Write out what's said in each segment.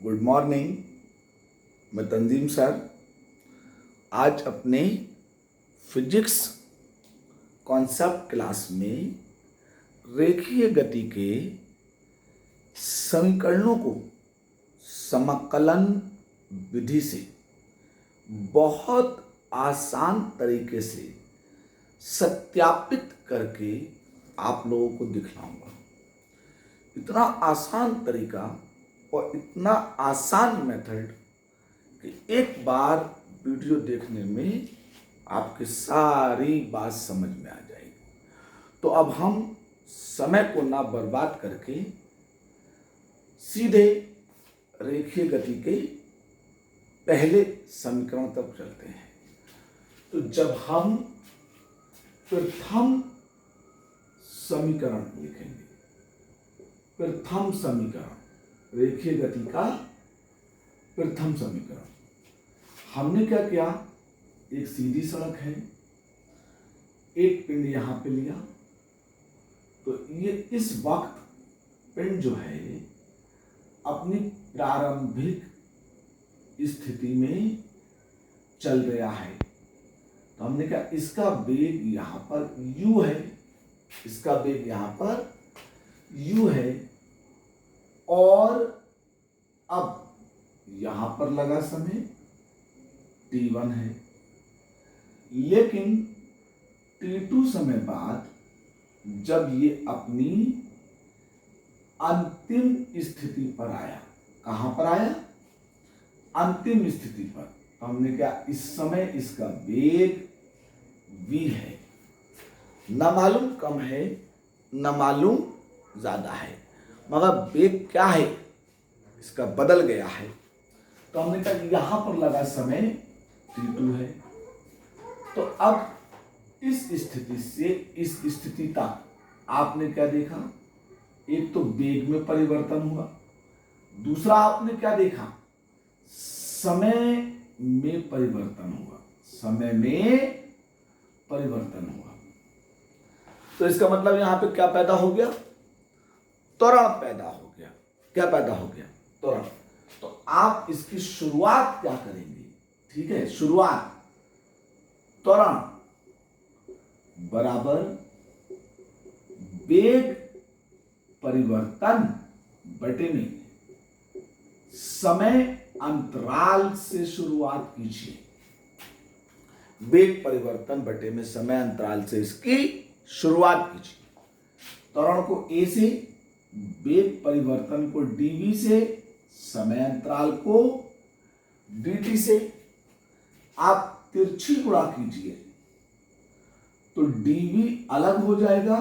Good morning. मैं तंजीम sir आज अपने फिजिक्स कॉन्सेप्ट क्लास में रेखीय गति के समीकरणों को समाकलन विधि से बहुत आसान तरीके से सत्यापित करके आप लोगों को दिखलाऊंगा। इतना आसान तरीका और इतना आसान मेथड कि एक बार वीडियो देखने में आपकी सारी बात समझ में आ जाएगी। तो अब हम समय को ना बर्बाद करके सीधे रेखीय गति के पहले समीकरण तक चलते हैं। तो जब हम प्रथम समीकरण लिखेंगे, प्रथम समीकरण रेखीय गति का प्रथम समीकरण, हमने क्या किया, एक सीधी सड़क है, एक पिंड यहां पे लिया, तो ये इस वक्त पिंड जो है अपनी प्रारंभिक स्थिति में चल रहा है। तो हमने कहा इसका वेग यहां पर u है, इसका वेग यहां पर u है, और अब यहां पर लगा समय t1 है, लेकिन t2 समय बाद जब ये अपनी अंतिम स्थिति पर आया, कहां पर आया, अंतिम स्थिति पर, तो हमने क्या, इस समय इसका वेग v है, न मालूम कम है न मालूम ज्यादा है, मगर वेग क्या है, इसका बदल गया है। तो हमने कहा यहां पर लगा समय t2 है। तो अब इस स्थिति से इस स्थिति तक आपने क्या देखा, एक तो वेग में परिवर्तन हुआ, दूसरा आपने क्या देखा, समय में परिवर्तन हुआ, समय में परिवर्तन हुआ। तो इसका मतलब यहां पे क्या पैदा हो गया, त्वरण पैदा हो गया। क्या पैदा हो गया, त्वरण। तो आप इसकी शुरुआत क्या करेंगे, ठीक है, शुरुआत त्वरण बराबर वेग परिवर्तन बटे में समय अंतराल से शुरुआत कीजिए। वेग परिवर्तन बटे में समय अंतराल से इसकी शुरुआत कीजिए। त्वरण को a से, वेग परिवर्तन को dv से, समय अंतराल को dt से आप तिरछी गुणा कीजिए तो dv अलग हो जाएगा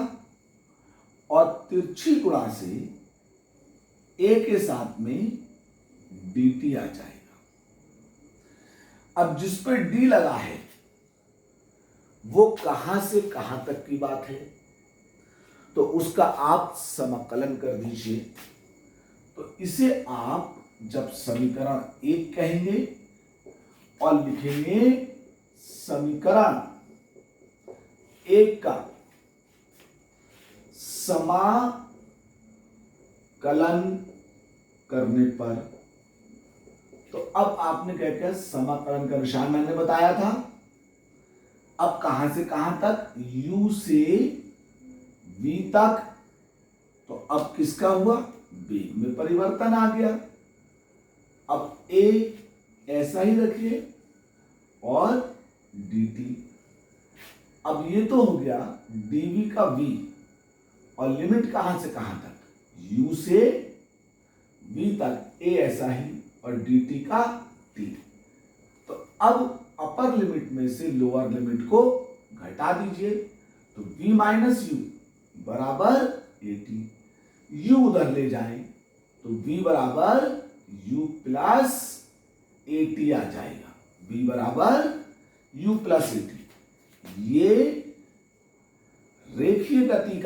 और तिरछी गुणा से a के साथ में dt आ जाएगा। अब जिस पर d लगा है वो कहां से कहां तक की बात है, तो उसका आप समाकलन कर दीजिए। तो इसे आप जब समीकरण 1 कहेंगे और लिखेंगे समीकरण 1 का समाकलन करने पर, तो अब आपने क्या किया, समाकलन का निशान मैंने बताया था। अब कहां से कहां तक, u से v तक, तो अब किसका हुआ, वेग में परिवर्तन आ गया। अब a ऐसा ही रखिए और dt। अब ये तो हो गया dv का v, और लिमिट कहां से कहां तक, u से v तक, a ऐसा ही, और dt का t। तो अब अपर लिमिट में से लोअर लिमिट को घटा दीजिए, तो v माइनस यू बराबर at। u उधर ले जाएं तो v बराबर u प्लस at आ जाएगा, v बराबर u प्लस at। ये रेखीय गति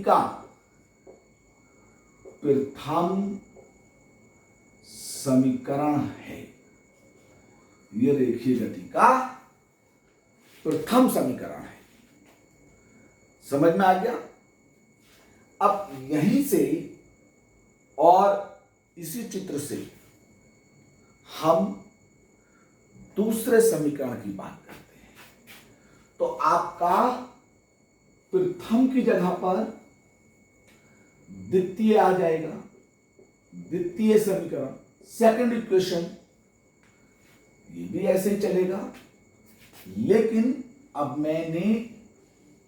का प्रथम समीकरण है। ये रेखीय गति का प्रथम समीकरण है। समझ में आ गया। अब यहीं से और इसी चित्र से हम दूसरे समीकरण की बात करते हैं। तो आपका प्रथम की जगह पर द्वितीय आ जाएगा, द्वितीय समीकरण, सेकंड इक्वेशन, ये भी ऐसे ही चलेगा। लेकिन अब मैंने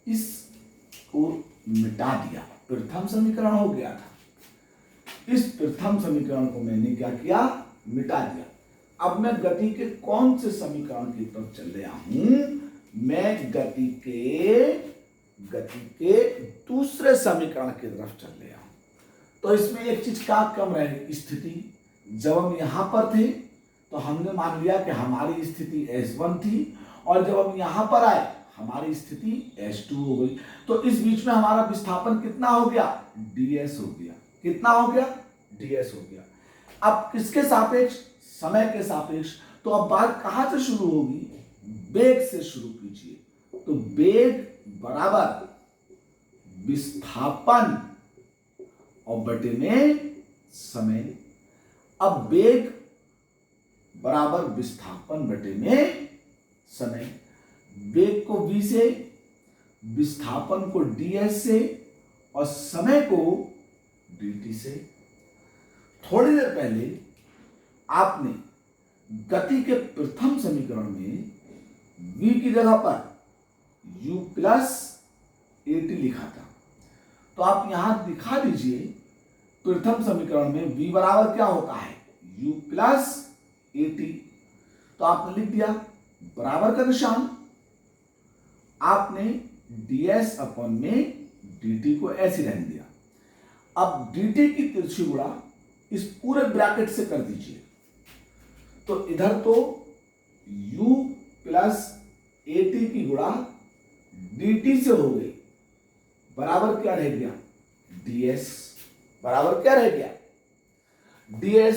इसको मिटा दिया, प्रथम समीकरण हो गया था, इस प्रथम समीकरण को मैंने क्या किया, मिटा दिया। अब मैं गति के कौन से समीकरण की तरफ चल रहा हूं, मैं गति के दूसरे समीकरण की तरफ चल रहा हूं। तो इसमें एक चीज क्या कम रहेगी, स्थिति। जब हम यहां पर थे तो हमने मान लिया कि हमारी स्थिति S1 थी, और जब हम यहां पर आए हमारी स्थिति S2 हो गई। तो इस बीच में हमारा विस्थापन कितना हो गया, ds हो गया। कितना हो गया, ds हो गया। अब किसके सापेक्ष, समय के सापेक्ष। तो अब बात कहां से शुरू होगी, वेग से शुरू कीजिए। तो वेग बराबर विस्थापन और बटे में समय। अब वेग बराबर विस्थापन बटे में समय। वेग को v से, विस्थापन को ds से और समय को dt से। थोड़ी देर पहले आपने गति के प्रथम समीकरण में v की जगह पर u प्लस at लिखा था। तो आप यहां दिखा दीजिए, प्रथम समीकरण में v बराबर क्या होता है, u प्लस at। तो आपने लिख दिया बराबर का निशान, आपने ds अपन में dt को ऐसे रहने दिया। अब dt की तिरछी गुणा इस पूरे ब्रैकेट से कर दीजिए। तो इधर तो u प्लस at की गुणा dt से हो गई, बराबर क्या रह गया, ds। बराबर क्या रह गया, ds।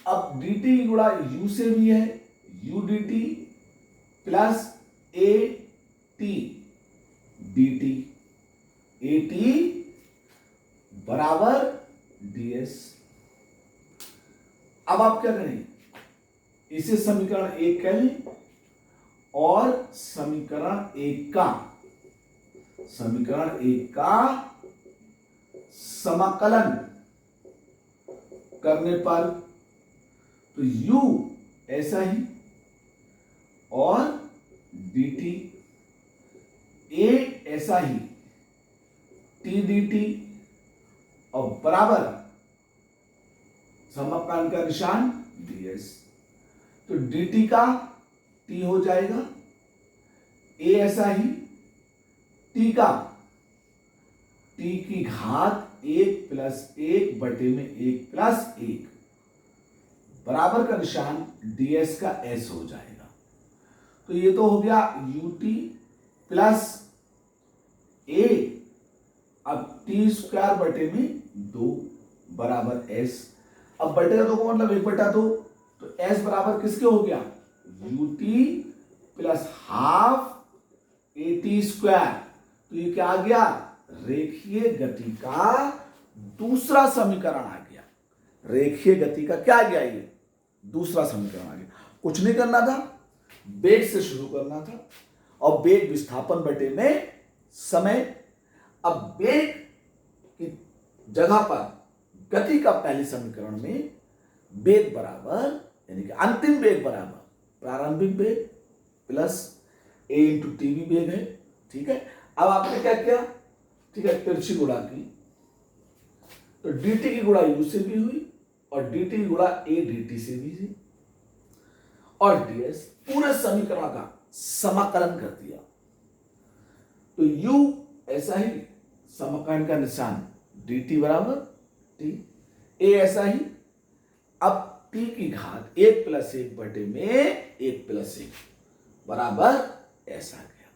अब dt की गुणा u से भी है, u dt plus at dt, at बराबर ds। अब आप क्या करें, इसे समीकरण 1 कह लें और समीकरण 1 का समाकलन करने पर तो u ऐसा ही और dt, a ऐसा ही t dt और बराबर समाकलन का निशान ds। तो dt का t हो जाएगा, a ऐसा ही, t का t की घात 1 प्लस 1 बटे में 1 प्लस 1, बराबर का निशान ds का s हो जाएगा। तो ये तो हो गया ut प्लस a, अब t स्क्वायर बटे में 2 बराबर s। अब बटे का 2 का मतलब 1/2, तो s बराबर किसके हो गया, ut plus half at square. तो ये क्या आ गया, रेखीय गति का दूसरा समीकरण आ गया। रेखीय गति का क्या आ गया, ये दूसरा समीकरण आ गया। कुछ नहीं करना था, वेग से शुरू करना था, और वेग विस्थापन बटे में समय। अब वेग की जगह पर गति का पहले समीकरण में वेग बराबर, यानी कि अंतिम वेग बराबर प्रारंभिक वेग प्लस a इंटू टी भी वेग है। ठीक है, अब आपने क्या किया, ठीक है, तिरछी गुणा की, तो dt की गुणा u से भी हुई और dt की गुणा a dt से भी हुई, और ds पूरे समीकरण का समाकलन कर दिया। तो u ऐसा ही, समाकलन का निशान dt बराबर t, a ऐसा ही, अब t की घात 1 प्लस 1 बटे में 1 प्लस 1 बराबर ऐसा गया।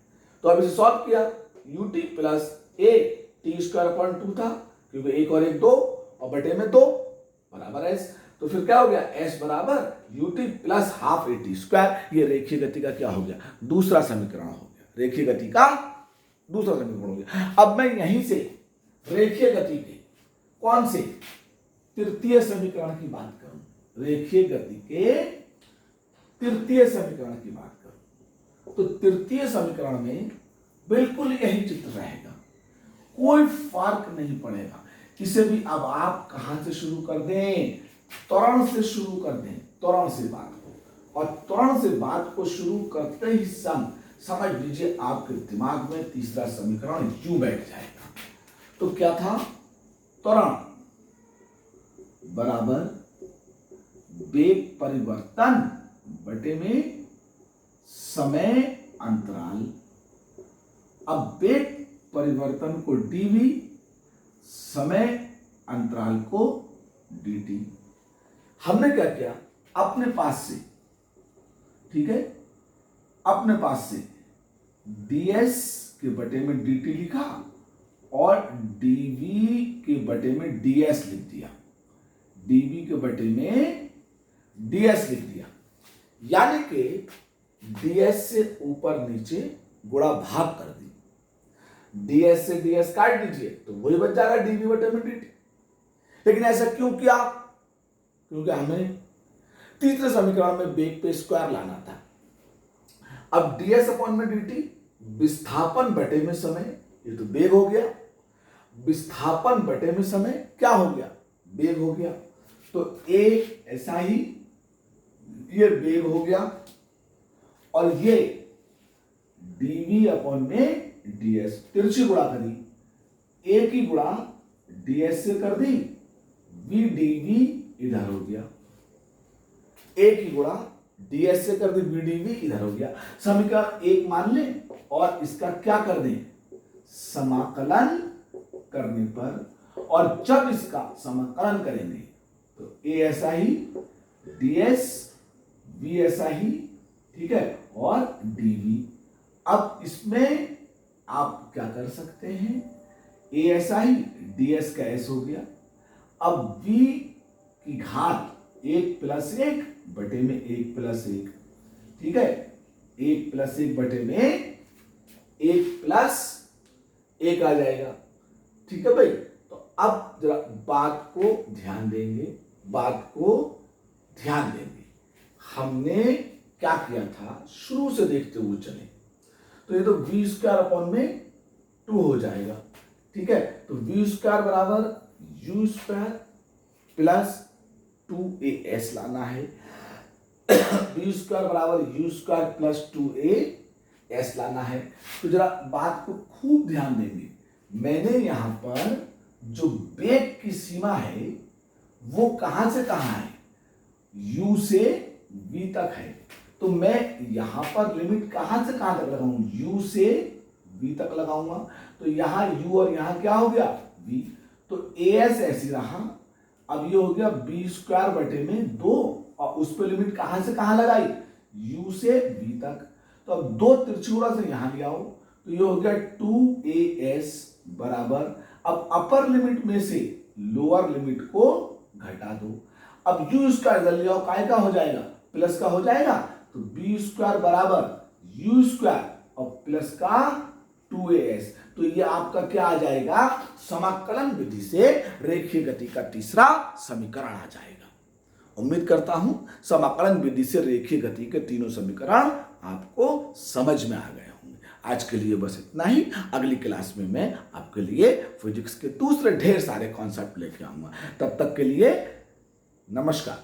तो अब इसे सॉल्व किया, ut plus a t square upon 2 था, क्योंकि 1 और 1 2 और बटे में 2 बराबर s। तो फिर क्या हो गया, s बराबर ut plus half at square. ये रेखीय गति का क्या हो गया, दूसरा समीकरण हो गया। रेखीय गति का दूसरा समीकरण हो गया। अब मैं यहीं से रेखीय गति के कौन से तृतीय समीकरण की बात करूं, रेखीय गति के तृतीय समीकरण की बात करूं, तो तृतीय समीकरण में बिल्कुल यही चित्र रहेगा, कोई फर्क नहीं पड़ेगा। इसे भी अब आप कहां से शुरू कर दें, त्वरण से शुरू कर दें, त्वरण से बात को, और त्वरण से बात को शुरू करते ही समझ लीजिए आपके दिमाग में तीसरा समीकरण यूं बैठ जाएगा। तो क्या था, त्वरण बराबर वेग परिवर्तन बटे में समय अंतराल। अब वेग परिवर्तन को dv, समय अंतराल को dt। हमने क्या किया, अपने पास से, ठीक है, अपने पास से ds के बटे में dt लिखा और dv के बटे में ds लिख दिया, dv के बटे में ds लिख दिया, यानी कि ds से ऊपर नीचे गुणा भाग कर दी, ds से ds काट दीजिए तो वही बच जाएगा dv बटे में dt। लेकिन ऐसा क्यों किया, क्योंकि हमें तीसरे समीकरण में वेग पे स्क्वायर लाना था। अब ds अपॉन में dt विस्थापन बटे में समय, ये तो वेग हो गया, विस्थापन बटे में समय क्या हो गया, वेग हो गया। तो एक ऐसा ही ये वेग हो गया और ये dv अपॉन में ds, तिरछी गुणा करी, a की गुणा ds से कर दी, v dv इधर हो गया, a की गुणा ds से कर दी, v dv इधर हो गया। समीकरण एक मान लें और इसका क्या कर दें, समाकलन करने पर, और जब इसका समाकलन करेंगे तो a ऐसा ही, ds v ऐसा ही, ठीक है, और dv। अब इसमें आप क्या कर सकते हैं, a ऐसा ही, ds का s हो गया। अब v की घात 1 + 1 बटे में 1 + 1, ठीक है, 1 + 1 बटे में 1 + 1 आ जाएगा, ठीक है भाई। तो अब जरा बात को ध्यान देंगे, बात को ध्यान देंगे। हमने क्या किया था, शुरू से देखते हुए चले, तो ये तो v² अपॉन में 2 हो जाएगा, ठीक है। तो v² बराबर u² प्लस 2as लाना है, v² बराबर u² प्लस 2as लाना है। तो जरा बात को खूब ध्यान देंगे, मैंने यहां पर जो वेग की सीमा है वो कहां से कहां है, u से v तक है। तो मैं यहां पर लिमिट कहां से कहां तक लगाऊंगा, u से v तक लगाऊंगा। तो यहां u और यहां क्या हो गया, v। तो as ऐसी रहा, अब ये हो गया b² बटे में 2, और उस पर लिमिट कहां से कहां लगाई, u से v तक। तो अब दो तिरछी गुणा से यहां ले आओ, तो ये हो गया 2as बराबर, अब अपर लिमिट में से लोअर लिमिट को घटा दो। अब u² इधर ले आओ, काय का हो जाएगा, प्लस का हो जाएगा। तो b² बराबर u² और प्लस का 2as। तो ये आपका क्या आ जाएगा, समाकलन विधि से रेखीय गति का तीसरा समीकरण आ जाएगा। उम्मीद करता हूं समाकलन विधि से रेखीय गति के तीनों समीकरण आपको समझ में आ गए होंगे। आज के लिए बस इतना ही। अगली क्लास में मैं आपके लिए फिजिक्स के दूसरे ढेर सारे कॉन्सेप्ट लेके आऊंगा। तब तक के लिए नमस्कार।